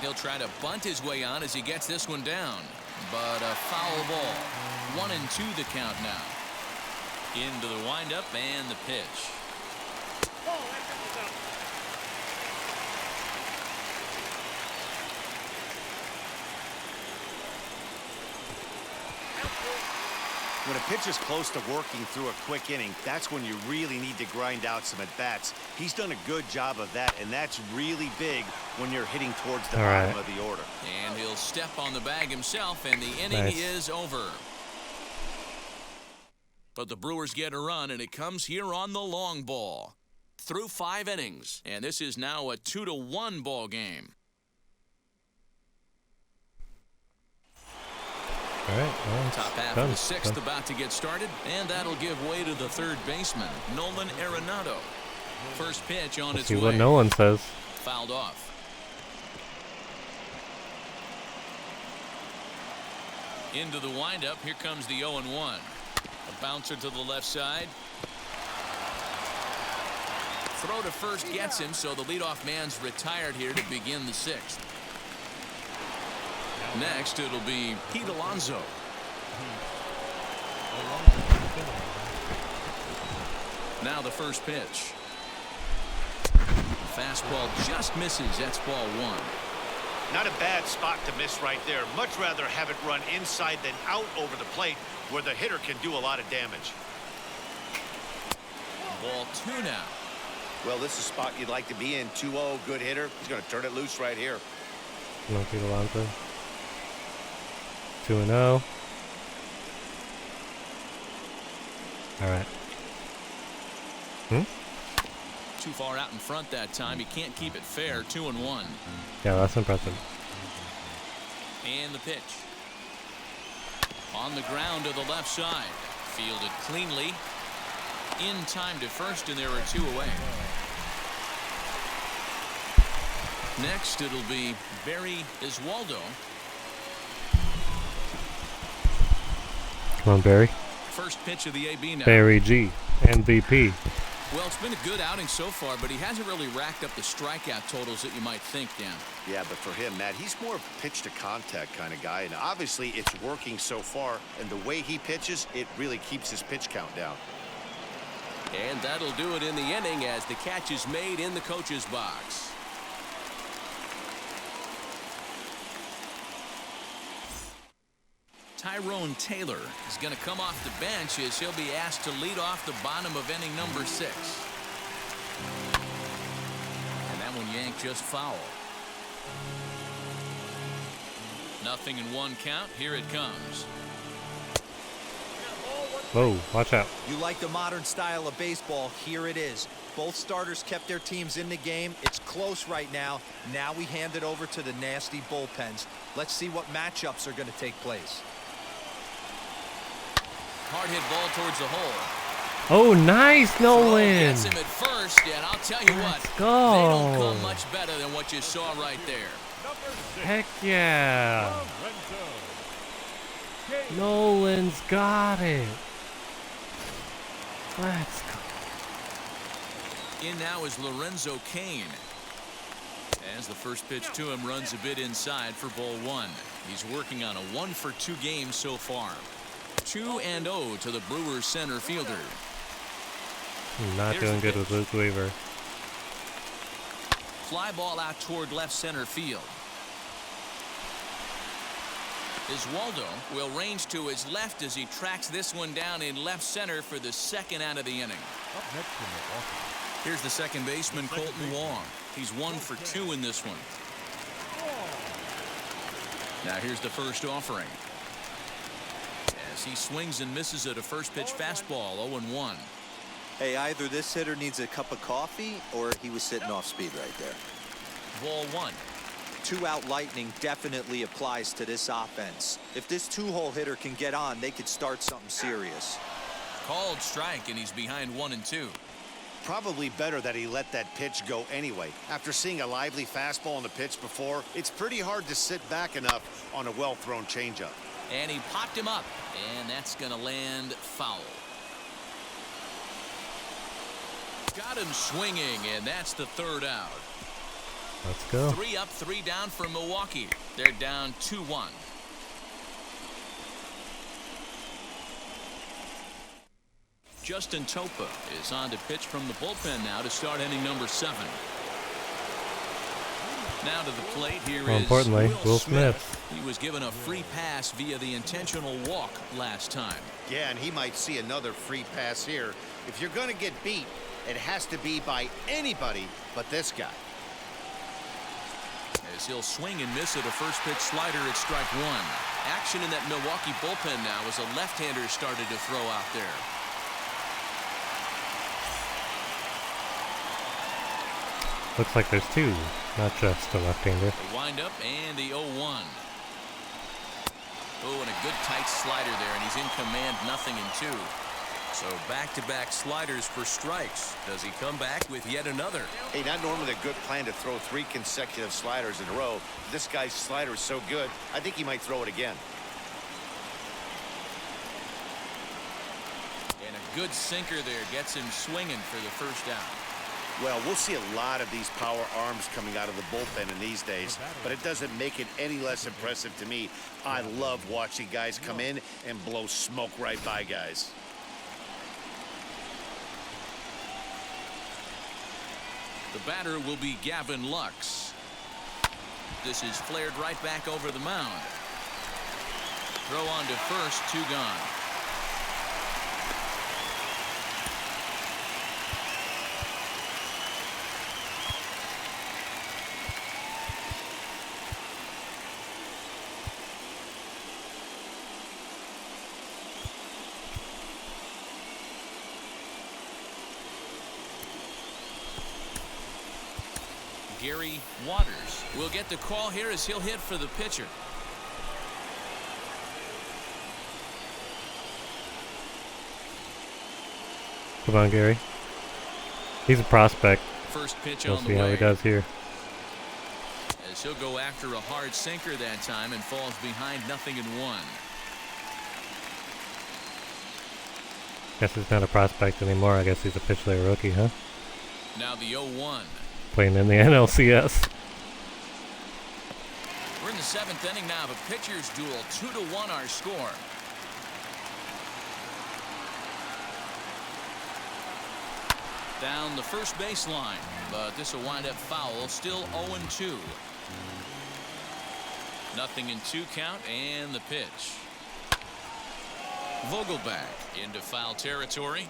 [SPEAKER 2] He'll try to bunt his way on as he gets this one down, but a foul ball. 1-2 the count now. Into the windup and the pitch.
[SPEAKER 3] When a pitcher's close to working through a quick inning, that's when you really need to grind out some at-bats. He's done a good job of that, and that's really big when you're hitting towards the bottom of the order.
[SPEAKER 2] And he'll step on the bag himself, and the inning is over. But the Brewers get a run, and it comes here on the long ball. Through 5 innings, and this is now a 2-1 ball game.
[SPEAKER 1] All right, well,
[SPEAKER 2] Top half of the 6th about to get started, and that'll give way to the third baseman, Nolan Arenado. First pitch on its way.
[SPEAKER 1] See what Nolan says.
[SPEAKER 2] Fouled off. Into the windup. Here comes the 0-1. A bouncer to the left side. Throw to first gets him, so the leadoff man's retired here to begin the 6th. Next, it'll be Pete Alonso. Now the first pitch. Fastball just misses. That's ball 1.
[SPEAKER 3] Not a bad spot to miss right there. Much rather have it run inside than out over the plate where the hitter can do a lot of damage.
[SPEAKER 2] Ball 2 now.
[SPEAKER 3] Well, this is a spot you'd like to be in. 2-0, good hitter. He's going to turn it loose right here.
[SPEAKER 1] No, Pete Alonso. 2-0. All right.
[SPEAKER 2] Too far out in front that time. He can't keep it fair. 2-1.
[SPEAKER 1] Yeah, that's impressive.
[SPEAKER 2] And the pitch. On the ground to the left side. Fielded cleanly. In time to first, and there are 2 away. Next, it'll be Barry Iswaldo.
[SPEAKER 1] Come on, Barry.
[SPEAKER 2] First pitch of the AB now.
[SPEAKER 1] Barry G, MVP.
[SPEAKER 2] Well, it's been a good outing so far, but he hasn't really racked up the strikeout totals that you might think, Dan.
[SPEAKER 3] Yeah, but for him, Matt, he's more pitch to contact kind of guy, and obviously it's working so far, and the way he pitches, it really keeps his pitch count down.
[SPEAKER 2] And that'll do it in the inning as the catch is made in the coach's box. Tyrone Taylor is going to come off the bench as he'll be asked to lead off the bottom of inning number 6. And that one yanked just foul. 0-1 count. Here it comes.
[SPEAKER 1] Whoa, watch out.
[SPEAKER 4] You like the modern style of baseball. Here it is. Both starters kept their teams in the game. It's close right now. Now we hand it over to the nasty bullpens. Let's see what matchups are going to take place.
[SPEAKER 2] Hard hit ball towards the hole.
[SPEAKER 1] Oh, nice, Nolan.
[SPEAKER 2] Gets him at first, and I'll tell you what,
[SPEAKER 1] go.
[SPEAKER 2] they don't come much better than what you saw right there.
[SPEAKER 1] Heck yeah. Nolan's got it. Let's go.
[SPEAKER 2] In now is Lorenzo Kane. As the first pitch to him runs a bit inside for ball 1. He's working on a 1-for-2 game so far. 2-0 to the Brewers center fielder.
[SPEAKER 1] Not doing good with Luke Weaver.
[SPEAKER 2] Fly ball out toward left center field. Iswaldo will range to his left as he tracks this one down in left center for the second out of the inning.
[SPEAKER 5] Up next from Milwaukee.
[SPEAKER 2] Here's the second baseman, Colton Wong. He's 1 for 2 in this one. Now here's the first offering. As he swings and misses at a first pitch fastball, 0-1.
[SPEAKER 4] Hey, either this hitter needs a cup of coffee or he was sitting off speed right there.
[SPEAKER 2] Ball 1.
[SPEAKER 4] 2-out lightning definitely applies to this offense. If this 2-hole hitter can get on, they could start something serious.
[SPEAKER 2] Called strike, and he's behind 1-2.
[SPEAKER 3] Probably better that he let that pitch go anyway. After seeing a lively fastball on the pitch before, it's pretty hard to sit back enough on a well-thrown changeup.
[SPEAKER 2] And he popped him up, and that's going to land foul. Got him swinging, and that's the third out.
[SPEAKER 1] Let's go.
[SPEAKER 2] 3 up, 3 down for Milwaukee. They're down 2-1. Justin Topa is on to pitch from the bullpen now to start inning number 7. Now to the plate here
[SPEAKER 1] More
[SPEAKER 2] is
[SPEAKER 1] importantly, Will Smith.
[SPEAKER 2] He was given a free pass via the intentional walk last time.
[SPEAKER 3] Yeah, and he might see another free pass here. If you're going to get beat, it has to be by anybody but this guy.
[SPEAKER 2] As he'll swing and miss at a first pitch slider at strike 1. Action in that Milwaukee bullpen now as a left-hander started to throw out there.
[SPEAKER 1] Looks like there's 2, not just the left-hander.
[SPEAKER 2] The windup and the 0-1. Oh, and a good tight slider there, and he's in command, 0-2. So back-to-back sliders for strikes. Does he come back with yet another?
[SPEAKER 3] Hey, not normally a good plan to throw 3 consecutive sliders in a row. This guy's slider is so good, I think he might throw it again.
[SPEAKER 2] And a good sinker there gets him swinging for the first out.
[SPEAKER 3] Well, we'll see a lot of these power arms coming out of the bullpen in these days, but it doesn't make it any less impressive to me. I love watching guys come in and blow smoke right by guys.
[SPEAKER 2] The batter will be Gavin Lux. This is flared right back over the mound. Throw on to first, 2 gone. Gary Waters will get the call here as he'll hit for the pitcher.
[SPEAKER 1] Come on, Gary. He's a prospect.
[SPEAKER 2] First pitch
[SPEAKER 1] We'll
[SPEAKER 2] on
[SPEAKER 1] see
[SPEAKER 2] the
[SPEAKER 1] how
[SPEAKER 2] way.
[SPEAKER 1] he does here.
[SPEAKER 2] As he'll go after a hard sinker that time and falls behind 0-1.
[SPEAKER 1] Guess he's not a prospect anymore. I guess he's officially a rookie, huh?
[SPEAKER 2] Now the 0-1.
[SPEAKER 1] Playing in the NLCS.
[SPEAKER 2] We're in the 7th inning now of a pitcher's duel. 2-1 our score. Down the first baseline, but this will wind up foul. Still 0-2. 0-2 count, and the pitch. Vogelback into foul territory.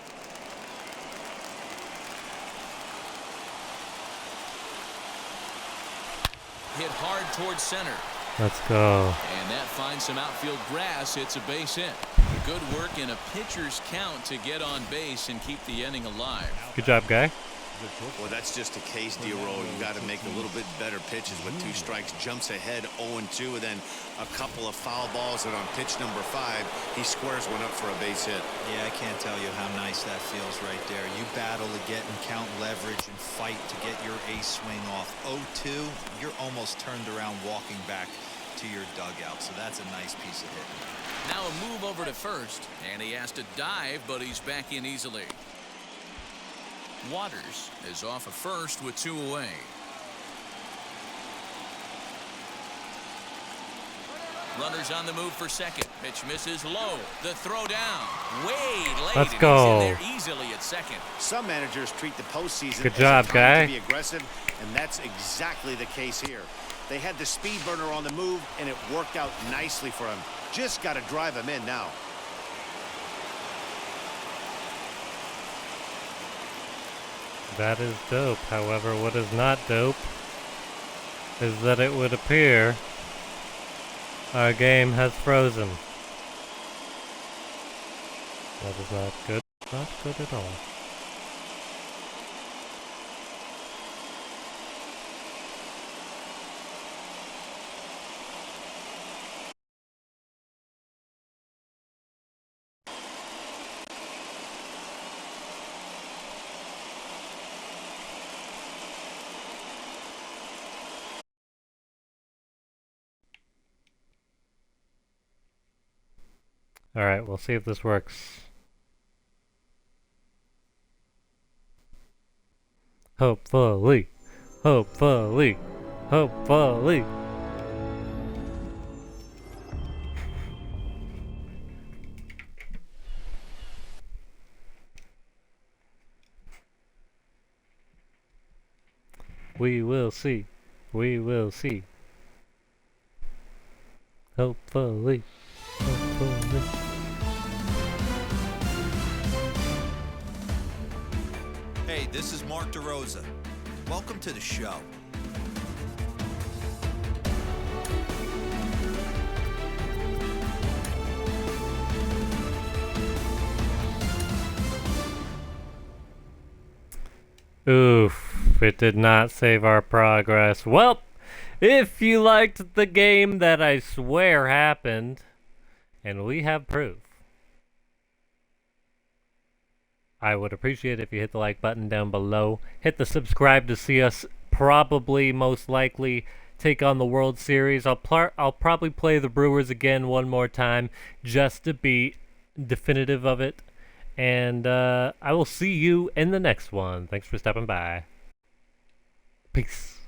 [SPEAKER 2] Hit hard towards center.
[SPEAKER 1] Let's go.
[SPEAKER 2] And that finds some outfield grass. It's a base hit. Good work in a pitcher's count to get on base and keep the inning alive.
[SPEAKER 1] Good job, guy.
[SPEAKER 3] Well, that's just a case, D-Roll. You got to make a little bit better pitches with 2 strikes. Jumps ahead 0-2, and then a couple of foul balls. And on pitch number 5, he squares one up for a base hit.
[SPEAKER 4] Yeah, I can't tell you how nice that feels right there. You battle to get and count leverage and fight to get your ace swing off. 0-2, you're almost turned around walking back to your dugout. So that's a nice piece of hitting.
[SPEAKER 2] Now a move over to first, and he has to dive, but he's back in easily. Waters is off of first with 2 away. Runners on the move for second. Pitch misses low. The throw down. Way late.
[SPEAKER 1] Let's
[SPEAKER 2] and
[SPEAKER 1] go.
[SPEAKER 2] He's in there easily at second.
[SPEAKER 3] Some managers treat the postseason
[SPEAKER 1] Good
[SPEAKER 3] as
[SPEAKER 1] job,
[SPEAKER 3] a time
[SPEAKER 1] guy.
[SPEAKER 3] to be aggressive, and that's exactly the case here. They had the speed burner on the move, and it worked out nicely for him. Just got to drive him in now.
[SPEAKER 1] That is dope. However, what is not dope is that it would appear our game has frozen. That is not good. Not good at all. Alright, we'll see if this works. Hopefully. Hopefully. Hopefully. We will see. We will see. Hopefully. Hopefully.
[SPEAKER 4] Hey, this is Mark DeRosa. Welcome to the show.
[SPEAKER 1] Oof, it did not save our progress. Well, if you liked the game that I swear happened, and we have proof, I would appreciate it if you hit the like button down below. Hit the subscribe to see us probably, most likely, take on the World Series. I'll probably play the Brewers again one more time just to be definitive of it. And I will see you in the next one. Thanks for stopping by. Peace.